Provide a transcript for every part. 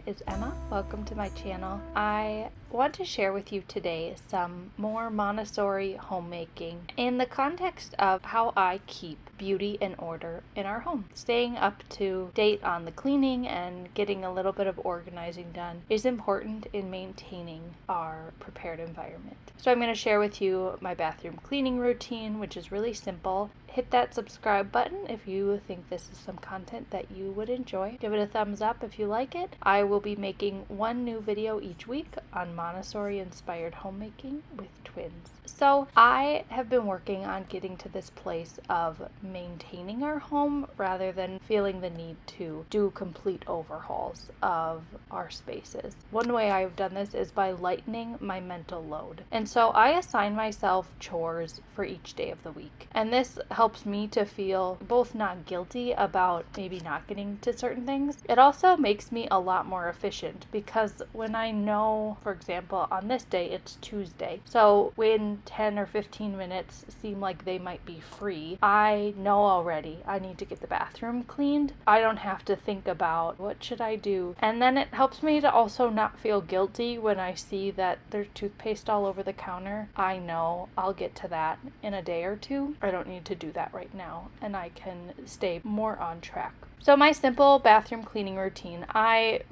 is Emma. Welcome to my channel. I want to share with you today some more Montessori homemaking in the context of how I keep beauty and order in our home. Staying up to date on the cleaning and getting a little bit of organizing done is important in maintaining our prepared environment. So I'm going to share with you my bathroom cleaning routine, which is really simple. Hit that subscribe button if you think this is some content that you would enjoy. Give it a thumbs up if you like it. I will be making one new video each week on Montessori inspired homemaking with twins. So I have been working on getting to this place of maintaining our home rather than feeling the need to do complete overhauls of our spaces. One way I've done this is by lightening my mental load. And so I assign myself chores for each day of the week. And this helps me to feel both not guilty about maybe not getting to certain things. It also makes me a lot more efficient because when I know, for example, on this day it's Tuesday, so when 10 or 15 minutes seem like they might be free, I know already I need to get the bathroom cleaned. I don't have to think about what should I do. And then it helps me to also not feel guilty when I see that there's toothpaste all over the counter. I know I'll get to that in a day or two. I don't need to do that right now, and I can stay more on track. So my simple bathroom cleaning routine,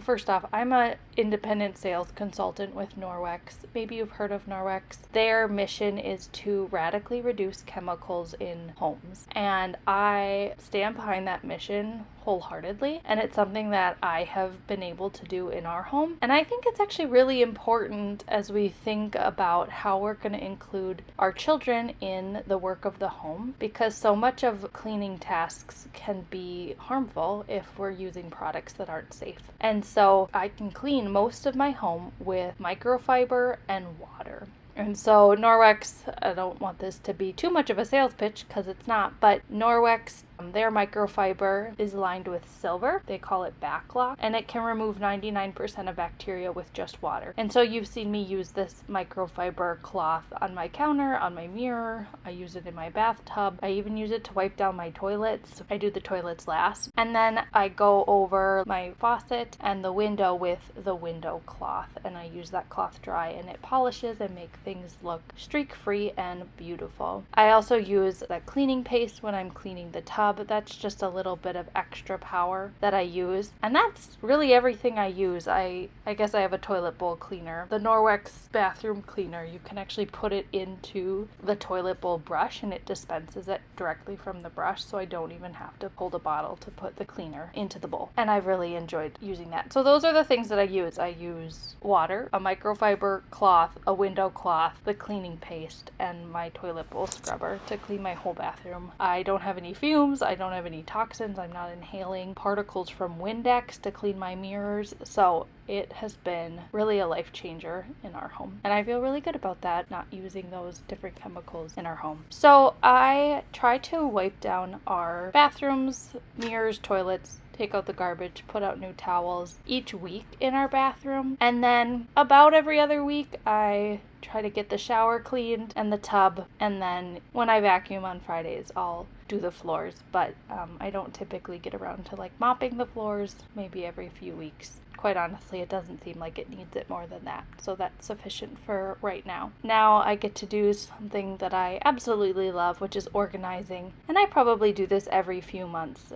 first off, I'm an independent sales consultant with Norwex. Maybe you've heard of Norwex. Their mission is to radically reduce chemicals in homes, and I stand behind that mission wholeheartedly, and it's something that I have been able to do in our home. And I think it's actually really important as we think about how we're going to include our children in the work of the home, because so much of cleaning tasks can be harmful if we're using products that aren't safe. And so I can clean most of my home with microfiber and water. And so Norwex, I don't want this to be too much of a sales pitch because it's not, but Norwex, their microfiber is lined with silver. They call it Backlock, and it can remove 99% of bacteria with just water. And so you've seen me use this microfiber cloth on my counter, on my mirror. I use it in my bathtub. I even use it to wipe down my toilets. I do the toilets last. And then I go over my faucet and the window with the window cloth, and I use that cloth dry, and it polishes and makes things look streak-free and beautiful. I also use that cleaning paste when I'm cleaning the tub. That's just a little bit of extra power that I use. And that's really everything I use. I guess I have a toilet bowl cleaner. The Norwex bathroom cleaner, you can actually put it into the toilet bowl brush and it dispenses it directly from the brush, so I don't even have to hold a bottle to put the cleaner into the bowl. And I've really enjoyed using that. So those are the things that I use. I use water, a microfiber cloth, a window cloth, the cleaning paste, and my toilet bowl scrubber to clean my whole bathroom. I don't have any fumes. I don't have any toxins. I'm not inhaling particles from Windex to clean my mirrors. So it has been really a life changer in our home. And I feel really good about that, not using those different chemicals in our home. So I try to wipe down our bathrooms, mirrors, toilets, take out the garbage, put out new towels each week in our bathroom. And then about every other week, I try to get the shower cleaned and the tub. And then when I vacuum on Fridays, I'll do the floors. But I don't typically get around to like mopping the floors, maybe every few weeks. Quite honestly, it doesn't seem like it needs it more than that. So that's sufficient for right now. Now I get to do something that I absolutely love, which is organizing. And I probably do this every few months.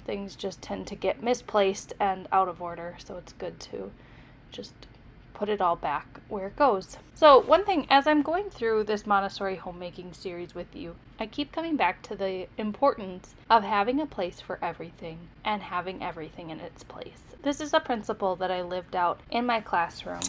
Things just tend to get misplaced and out of order. So it's good to just put it all back where it goes. So one thing, as I'm going through this Montessori homemaking series with you, I keep coming back to the importance of having a place for everything and having everything in its place. This is a principle that I lived out in my classroom.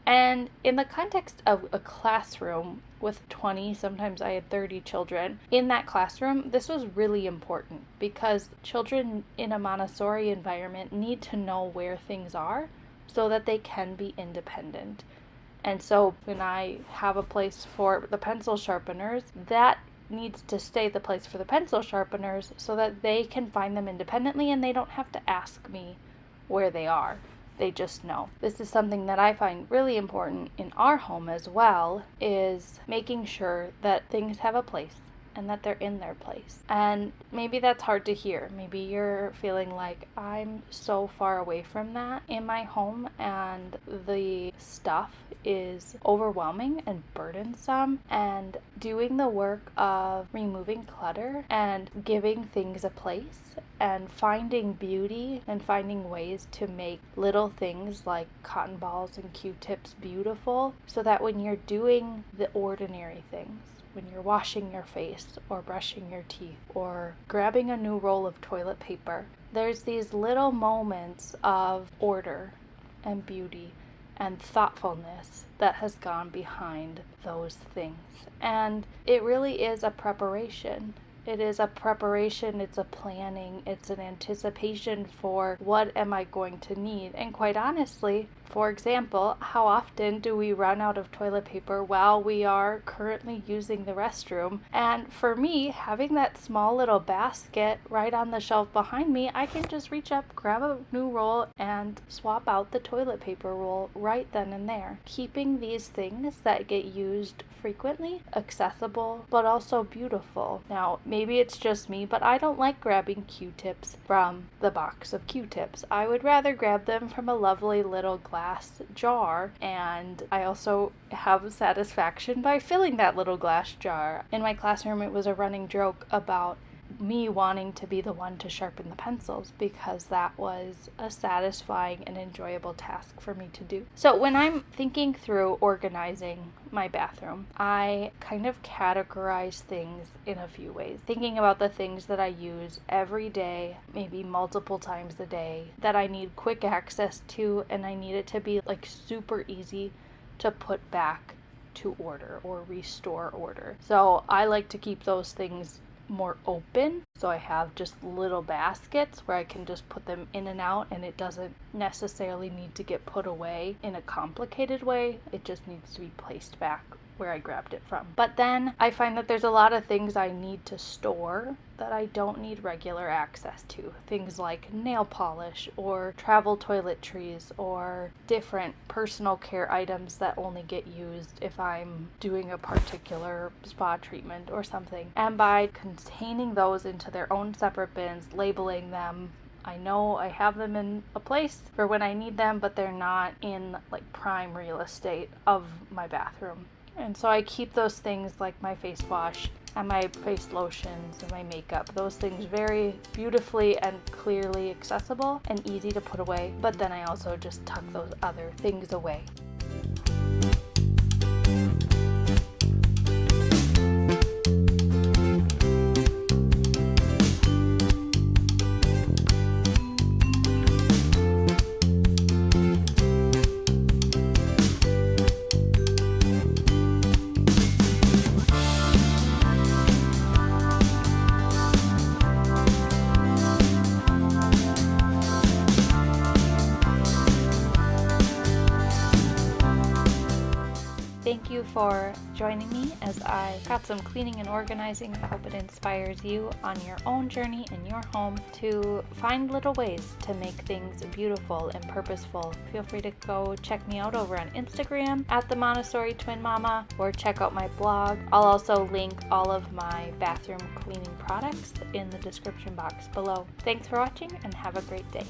And in the context of a classroom with 20, sometimes I had 30 children, in that classroom, this was really important because children in a Montessori environment need to know where things are so that they can be independent. And so when I have a place for the pencil sharpeners, that needs to stay the place for the pencil sharpeners so that they can find them independently and they don't have to ask me where they are. They just know. This is something that I find really important in our home as well, is making sure that things have a place and that they're in their place. And maybe that's hard to hear. Maybe you're feeling like, I'm so far away from that in my home, and the stuff is overwhelming and burdensome, and doing the work of removing clutter and giving things a place and finding beauty and finding ways to make little things like cotton balls and Q-tips beautiful, so that when you're doing the ordinary things, when you're washing your face or brushing your teeth or grabbing a new roll of toilet paper, there's these little moments of order and beauty and thoughtfulness that has gone behind those things. And it really is a preparation. It is a preparation, it's a planning, it's an anticipation for what am I going to need. And quite honestly, for example, how often do we run out of toilet paper while we are currently using the restroom? And for me, having that small little basket right on the shelf behind me, I can just reach up, grab a new roll, and swap out the toilet paper roll right then and there. Keeping these things that get used frequently accessible, but also beautiful. Now, maybe it's just me, but I don't like grabbing Q-tips from the box of Q-tips. I would rather grab them from a lovely little glass jar, and I also have satisfaction by filling that little glass jar. In my classroom, it was a running joke about me wanting to be the one to sharpen the pencils, because that was a satisfying and enjoyable task for me to do. So when I'm thinking through organizing my bathroom, I kind of categorize things in a few ways. Thinking about the things that I use every day, maybe multiple times a day, that I need quick access to, and I need it to be like super easy to put back to order or restore order. So I like to keep those things more open, so I have just little baskets where I can just put them in and out, and it doesn't necessarily need to get put away in a complicated way. It just needs to be placed back where I grabbed it from. But then I find that there's a lot of things I need to store that I don't need regular access to. Things like nail polish or travel toiletries or different personal care items that only get used if I'm doing a particular spa treatment or something. And by containing those into their own separate bins, labeling them, I know I have them in a place for when I need them, but they're not in like prime real estate of my bathroom. And so I keep those things like my face wash and my face lotions and my makeup, those things very beautifully and clearly accessible and easy to put away. But then I also just tuck those other things away. Thank you for joining me as I got some cleaning and organizing. I hope it inspires you on your own journey in your home to find little ways to make things beautiful and purposeful. Feel free to go check me out over on Instagram at themontessoritwinmama, or check out my blog. I'll also link all of my bathroom cleaning products in the description box below. Thanks for watching and have a great day.